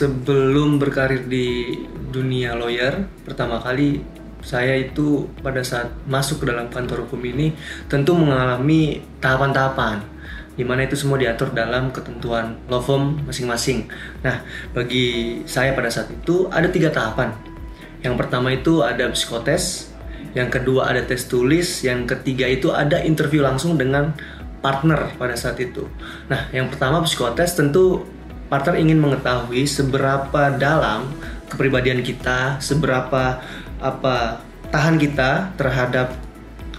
sebelum berkarir di dunia lawyer, pertama kali saya itu pada saat masuk ke dalam kantor hukum ini tentu mengalami tahapan-tahapan di mana itu semua diatur dalam ketentuan law firm masing-masing. Nah, bagi saya pada saat itu ada 3 tahapan. Yang pertama itu ada psikotes, yang kedua ada tes tulis, yang ketiga itu ada interview langsung dengan partner pada saat itu. Nah, yang pertama psikotes, tentu partner ingin mengetahui seberapa dalam kepribadian kita, seberapa tahan kita terhadap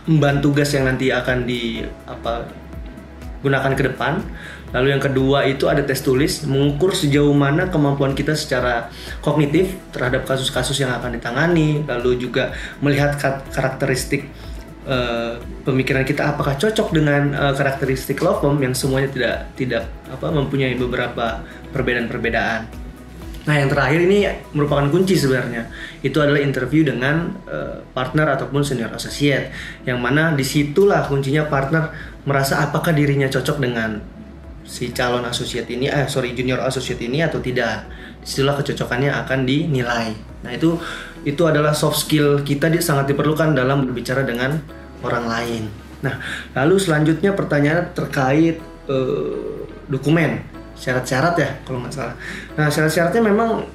emban tugas yang nanti akan gunakan ke depan. Lalu yang kedua itu ada tes tulis, mengukur sejauh mana kemampuan kita secara kognitif terhadap kasus-kasus yang akan ditangani. Lalu juga melihat karakteristik pemikiran kita apakah cocok dengan karakteristik law firm yang semuanya tidak mempunyai beberapa perbedaan-perbedaan. Nah, yang terakhir ini merupakan kunci sebenarnya. Itu adalah interview dengan partner ataupun senior associate, yang mana disitulah kuncinya partner merasa apakah dirinya cocok dengan si calon associate ini, junior associate ini atau tidak. Disitulah kecocokannya akan dinilai. Nah, itu adalah soft skill kita sangat diperlukan dalam berbicara dengan orang lain. Nah, lalu selanjutnya pertanyaan terkait dokumen, syarat-syarat ya kalau nggak salah. Nah, syarat-syaratnya memang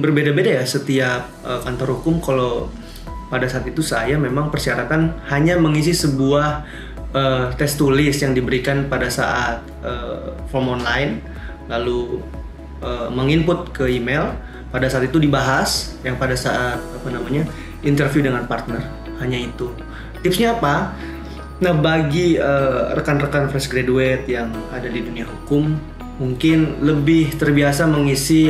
berbeda-beda ya setiap kantor hukum. Kalau pada saat itu saya memang persyaratan hanya mengisi sebuah tes tulis yang diberikan pada saat form online, lalu menginput ke email. Pada saat itu dibahas yang pada saat interview dengan partner, hanya itu. Tipsnya apa? Nah, bagi rekan-rekan fresh graduate yang ada di dunia hukum, mungkin lebih terbiasa mengisi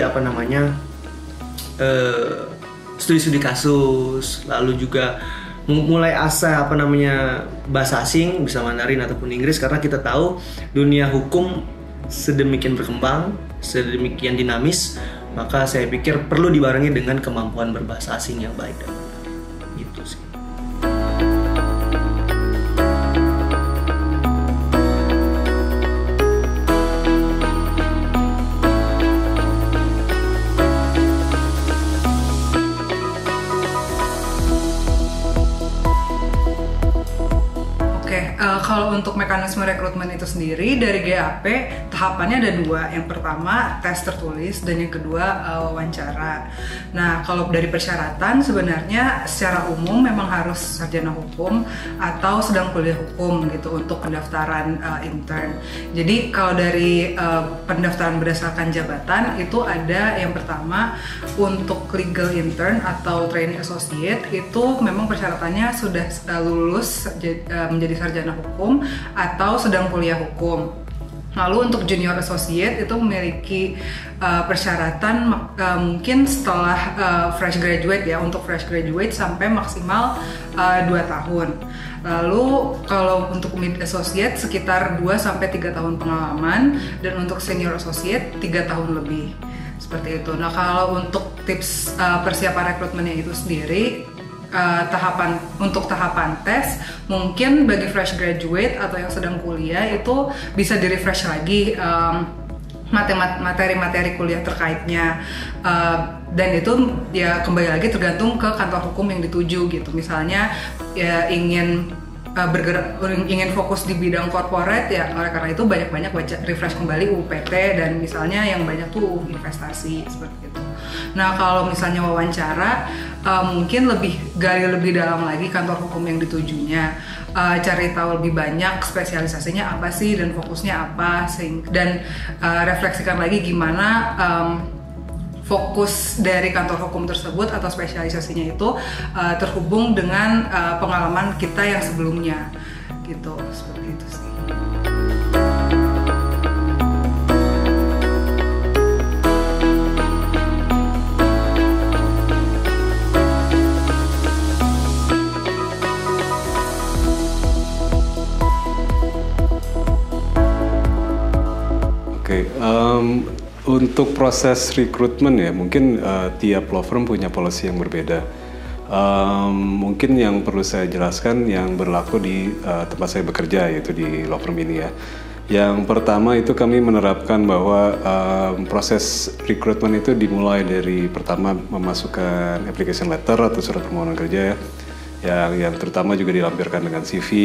studi-studi kasus, lalu juga mulai asa bahasa asing, bisa Mandarin ataupun Inggris, karena kita tahu dunia hukum sedemikian berkembang, sedemikian dinamis, maka saya pikir perlu dibarengi dengan kemampuan berbahasa asing yang baik dan benar. Gitu sih. Kalau untuk mekanisme rekrutmen itu sendiri dari GAP tahapannya ada 2. Yang pertama tes tertulis dan yang kedua wawancara. Nah, kalau dari persyaratan sebenarnya secara umum memang harus sarjana hukum atau sedang kuliah hukum gitu untuk pendaftaran intern. Jadi kalau dari pendaftaran berdasarkan jabatan itu ada yang pertama untuk legal intern atau training associate, itu memang persyaratannya sudah lulus menjadi sarjana hukum atau sedang kuliah hukum. Lalu untuk junior associate itu memiliki persyaratan mungkin setelah fresh graduate ya, untuk fresh graduate sampai maksimal 2 tahun. Lalu kalau untuk mid associate sekitar 2-3 tahun pengalaman, dan untuk senior associate 3 tahun lebih. Seperti itu. Nah, kalau untuk tips persiapan rekrutmennya itu sendiri, untuk tahapan tes, mungkin bagi fresh graduate atau yang sedang kuliah itu bisa di-refresh lagi materi-materi kuliah terkaitnya, dan itu ya kembali lagi tergantung ke kantor hukum yang dituju gitu. Misalnya ya ingin fokus di bidang corporate, ya oleh karena itu banyak-banyak baca refresh kembali UPT, dan misalnya yang banyak tuh investasi seperti itu. Nah, kalau misalnya wawancara, mungkin gali lebih dalam lagi kantor hukum yang ditujunya, cari tahu lebih banyak spesialisasinya apa sih dan fokusnya apa, dan refleksikan lagi gimana fokus dari kantor hukum tersebut atau spesialisasinya itu terhubung dengan pengalaman kita yang sebelumnya gitu, seperti itu sih. Untuk proses rekrutmen ya, mungkin tiap law firm punya policy yang berbeda. Mungkin yang perlu saya jelaskan yang berlaku di tempat saya bekerja, yaitu di law firm ini ya. Yang pertama itu kami menerapkan bahwa proses rekrutmen itu dimulai dari pertama memasukkan application letter atau surat permohonan kerja ya, yang terutama juga dilampirkan dengan CV,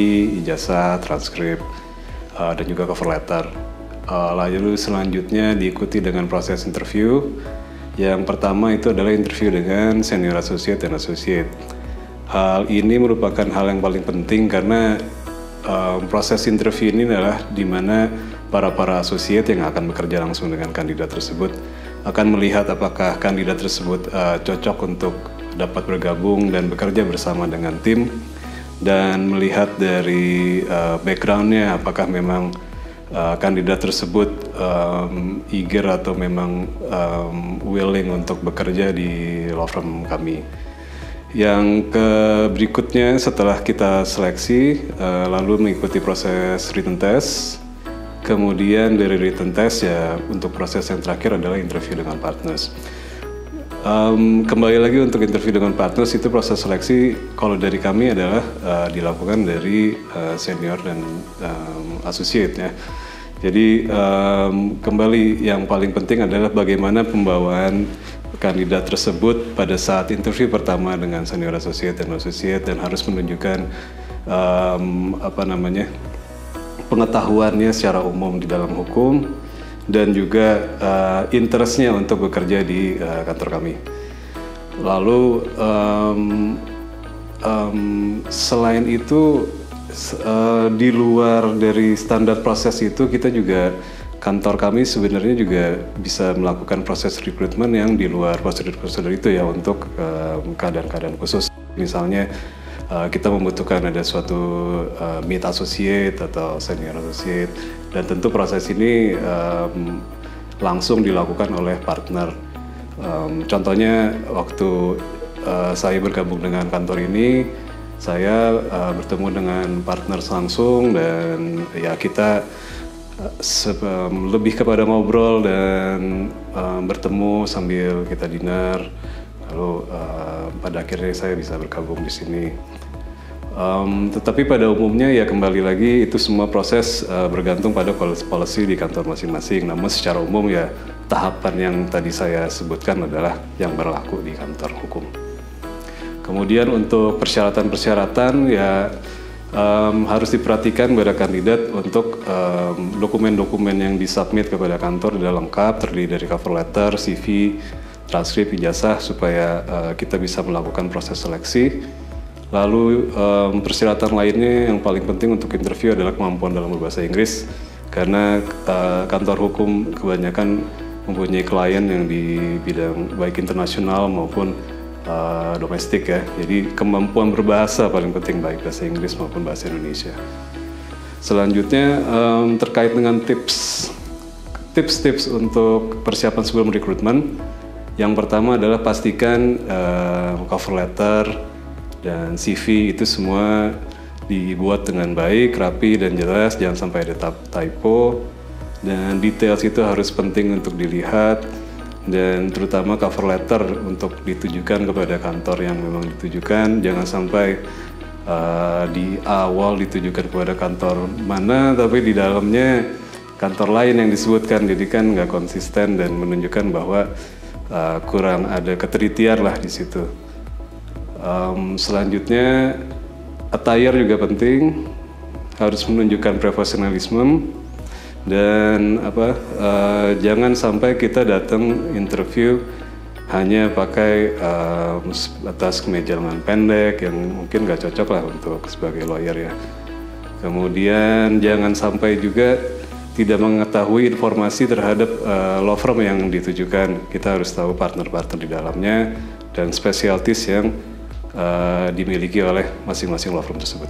ijazah, transkrip, dan juga cover letter. Lalu selanjutnya diikuti dengan proses interview. Yang pertama itu adalah interview dengan senior associate dan associate. Hal ini merupakan hal yang paling penting karena proses interview ini adalah di mana para associate yang akan bekerja langsung dengan kandidat tersebut akan melihat apakah kandidat tersebut cocok untuk dapat bergabung dan bekerja bersama dengan tim, dan melihat dari background-nya apakah memang kandidat tersebut eager atau memang willing untuk bekerja di law firm kami. Yang berikutnya setelah kita seleksi, lalu mengikuti proses written test. Kemudian dari written test ya untuk proses yang terakhir adalah interview dengan partners. Kembali lagi untuk interview dengan partners itu proses seleksi kalau dari kami adalah dilakukan dari senior dan associate ya. Jadi kembali yang paling penting adalah bagaimana pembawaan kandidat tersebut pada saat interview pertama dengan senior associate dan harus menunjukkan pengetahuannya secara umum di dalam hukum dan juga interestnya untuk bekerja di kantor kami. Lalu selain itu di luar dari standar proses itu kita juga kantor kami sebenarnya juga bisa melakukan proses rekrutmen yang di luar prosedur-prosedur itu ya untuk keadaan-keadaan khusus. Misalnya kita membutuhkan ada suatu mid associate atau senior associate, dan tentu proses ini langsung dilakukan oleh partner. Contohnya waktu saya bergabung dengan kantor ini, saya bertemu dengan partner langsung dan ya kita lebih kepada ngobrol dan bertemu sambil kita dinner. Lalu pada akhirnya saya bisa bergabung di sini. Tetapi pada umumnya ya kembali lagi itu semua proses bergantung pada policy di kantor masing-masing. Namun secara umum ya tahapan yang tadi saya sebutkan adalah yang berlaku di kantor hukum. Kemudian untuk persyaratan-persyaratan ya harus diperhatikan pada kandidat untuk dokumen-dokumen yang disubmit kepada kantor adalah lengkap, terdiri dari cover letter, CV, transkrip, ijazah supaya kita bisa melakukan proses seleksi. Lalu persyaratan lainnya yang paling penting untuk interview adalah kemampuan dalam berbahasa Inggris, karena kantor hukum kebanyakan mempunyai klien yang di bidang baik internasional maupun domestik ya. Jadi kemampuan berbahasa paling penting, baik bahasa Inggris maupun bahasa Indonesia. Selanjutnya terkait dengan tips untuk persiapan sebelum rekrutmen. Yang pertama adalah pastikan cover letter dan CV itu semua dibuat dengan baik, rapi dan jelas, jangan sampai ada typo, dan details itu harus penting untuk dilihat. Dan terutama cover letter untuk ditujukan kepada kantor yang memang ditujukan, jangan sampai di awal ditujukan kepada kantor mana tapi di dalamnya kantor lain yang disebutkan, jadi kan nggak konsisten dan menunjukkan bahwa kurang ada ketelitian lah di situ. Selanjutnya attire juga penting, harus menunjukkan profesionalisme. Dan jangan sampai kita datang interview hanya pakai atas kemeja lengan pendek yang mungkin nggak cocok lah untuk sebagai lawyer ya. Kemudian jangan sampai juga tidak mengetahui informasi terhadap law firm yang ditujukan. Kita harus tahu partner-partner di dalamnya dan spesialtis yang dimiliki oleh masing-masing law firm tersebut.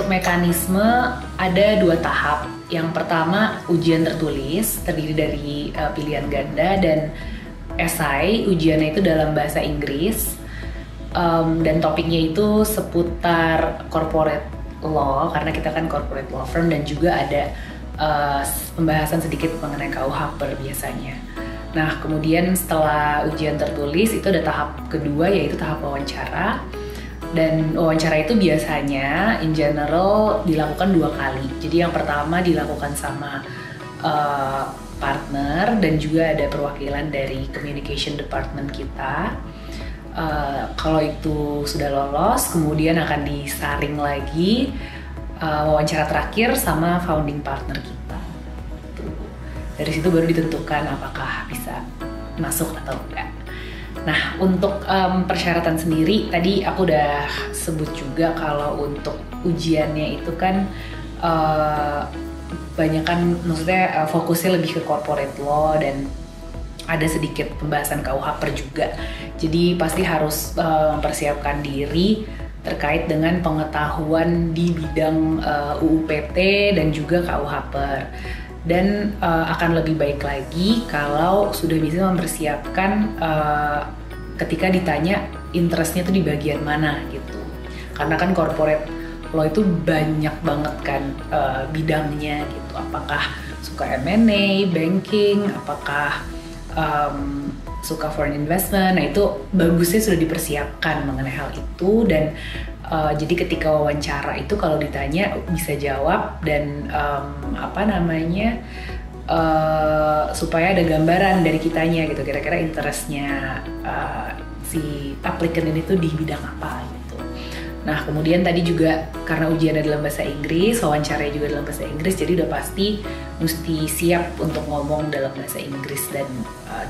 Mekanisme ada 2 tahap. Yang pertama ujian tertulis terdiri dari pilihan ganda dan esai. Ujiannya itu dalam bahasa Inggris dan topiknya itu seputar corporate law karena kita kan corporate law firm, dan juga ada pembahasan sedikit mengenai KUH biasanya. Nah, kemudian setelah ujian tertulis itu ada tahap kedua, yaitu tahap wawancara. Dan wawancara itu biasanya in general dilakukan 2 kali. Jadi yang pertama dilakukan sama partner, dan juga ada perwakilan dari communication department kita. Kalau itu sudah lolos, kemudian akan disaring lagi wawancara terakhir sama founding partner kita. Dari situ baru ditentukan apakah bisa masuk atau enggak. Nah, untuk persyaratan sendiri tadi aku udah sebut juga kalau untuk ujiannya itu kan banyak kan, maksudnya fokusnya lebih ke corporate law dan ada sedikit pembahasan KUH juga. Jadi pasti harus mempersiapkan diri terkait dengan pengetahuan di bidang UU PT dan juga KUH dan akan lebih baik lagi kalau sudah bisa mempersiapkan ketika ditanya interestnya itu di bagian mana gitu, karena kan corporate law itu banyak banget kan bidangnya gitu, apakah suka M&A, banking, apakah suka foreign investment. Nah, itu bagusnya sudah dipersiapkan mengenai hal itu, dan jadi ketika wawancara itu kalau ditanya bisa jawab, dan supaya ada gambaran dari kitanya gitu, kira-kira interestnya si applicant ini tuh di bidang apa gitu. Nah, kemudian tadi juga karena ujiannya dalam bahasa Inggris, wawancaranya juga dalam bahasa Inggris, jadi udah pasti mesti siap untuk ngomong dalam bahasa Inggris dan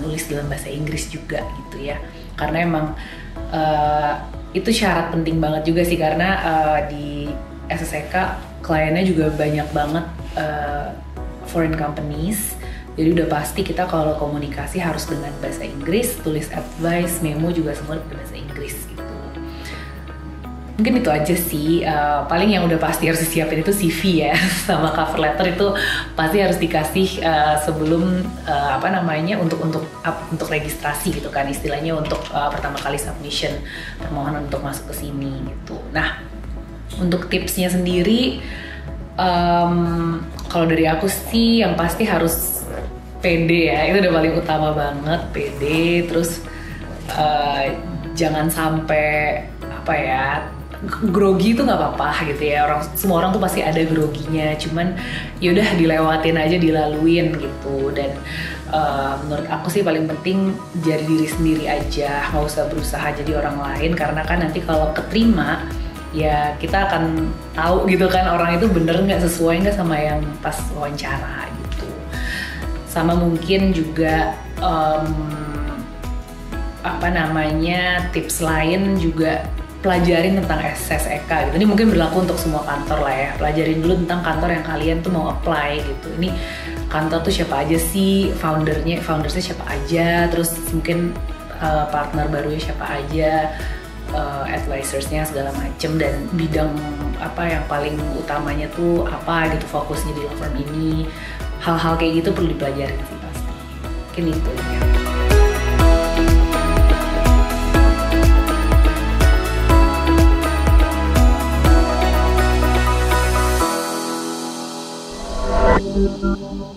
nulis dalam bahasa Inggris juga gitu ya. Karena emang itu syarat penting banget juga sih, karena di SSEK kliennya juga banyak banget foreign companies. Jadi udah pasti kita kalau komunikasi harus dengan bahasa Inggris, tulis advice, memo juga semua bahasa Inggris gitu. Mungkin itu aja sih, paling yang udah pasti harus disiapin itu CV ya, sama cover letter itu pasti harus dikasih sebelum untuk registrasi gitu kan, istilahnya untuk pertama kali submission permohonan untuk masuk ke sini gitu. Nah, untuk tipsnya sendiri, kalau dari aku sih yang pasti harus pede ya, itu udah paling utama banget, pede. Terus jangan sampai grogi itu nggak apa-apa gitu ya, semua orang tuh pasti ada groginya, cuman yaudah dilewatin aja, dilaluin gitu. Dan menurut aku sih paling penting jadi diri sendiri aja, nggak usah berusaha jadi orang lain, karena kan nanti kalau keterima ya kita akan tahu gitu kan orang itu bener nggak, sesuai nggak sama yang pas wawancara gitu. Sama mungkin juga tips lain juga, pelajarin tentang SSEK gitu. Ini mungkin berlaku untuk semua kantor lah ya. Pelajarin dulu tentang kantor yang kalian tuh mau apply gitu. Ini kantor tuh siapa aja sih, foundersnya siapa aja, terus mungkin partner barunya siapa aja, advisorsnya segala macem, dan bidang apa yang paling utamanya tuh apa gitu, fokusnya di law firm ini. Hal-hal kayak gitu perlu dipelajarin sih pasti. Mungkin itu ya. Thank you.